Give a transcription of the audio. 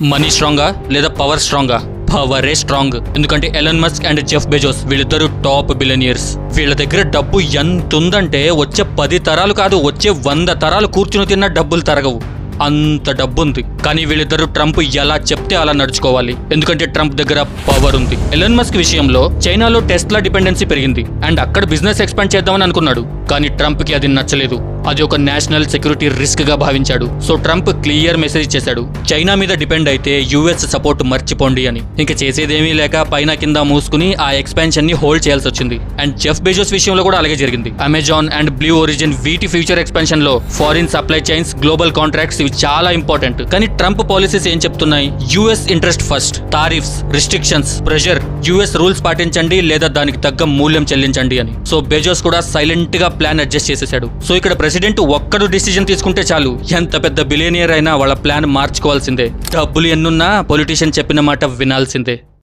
Money స్ట్రాంగా లేదా power స్ట్రాంగా? పవరే strong. ఎందుకంటే Elon Musk and Jeff Bezos వీళ్ళిద్దరూ టాప్ బిలియనియర్స్. వీళ్ళ దగ్గర డబ్బు ఎంత ఉందంటే వచ్చే 10 తరాలు కాదు, వచ్చే 100 తరాలు కూర్చుని తిన్న డబ్బులు తరగవు. అంత డబ్బు ఉంది. కానీ వీళ్ళిద్దరూ ట్రంప్ ఎలా చెప్తే అలా నడుచుకోవాలి. ఎందుకంటే ట్రంప్ దగ్గర పవర్ ఉంది. ఎలన్ మస్క్ విషయంలో చైనాలో టెస్లా డిపెండెన్సీ పెరిగింది అండ్ అక్కడ బిజినెస్ ఎక్స్పాండ్ చేద్దామని అనుకున్నాడు. కానీ ట్రంప్ కి అది నచ్చలేదు. అది ఒక నేషనల్ సెక్యూరిటీ రిస్క్ గా భావించాడు. సో ట్రంప్ క్లియర్ మెసేజ్ చేశాడు, చైనా మీద డిపెండ్ అయితే యుఎస్ సపోర్ట్ మర్చిపోండి అని. ఇంకా చేసేదేమీ లేక పైన కింద మూసుకుని ఆ ఎక్స్పాన్షన్ ని హోల్డ్ చేయాల్సి వచ్చింది. అండ్ జెఫ్ బెజోస్ విషయంలో కూడా అలాగే జరిగింది. అమెజాన్ అండ్ బ్లూ ఒరిజిన్ వీటి ఫ్యూచర్ ఎక్స్పాన్షన్ లో foreign supply chains, global contracts ఇవి చాలా ఇంపార్టెంట్. కానీ ట్రంప్ పాలసీస్ ఏం చెప్తున్నాయి? US interest first, tariffs, restrictions, pressure, US rules పాటించండి లేదా దానికి తగ్గ మూల్యం చెల్లించండి అని. సో బెజోస్ కూడా సైలెంట్ గా ప్లాన్ అడ్జస్ట్ చేసేసాడు. సో ఇక్కడ ప్రెసిడెంట్ ఒక్కడు డిసిజన్ తీసుకుంటే చాలు, ఎంత పెద్ద బిలియనియర్ అయినా వాళ్ళ ప్లాన్ మార్చుకోవాల్సిందే. డబ్బులు ఎన్నున్నా పొలిటీషియన్ చెప్పిన మాట వినాల్సిందే.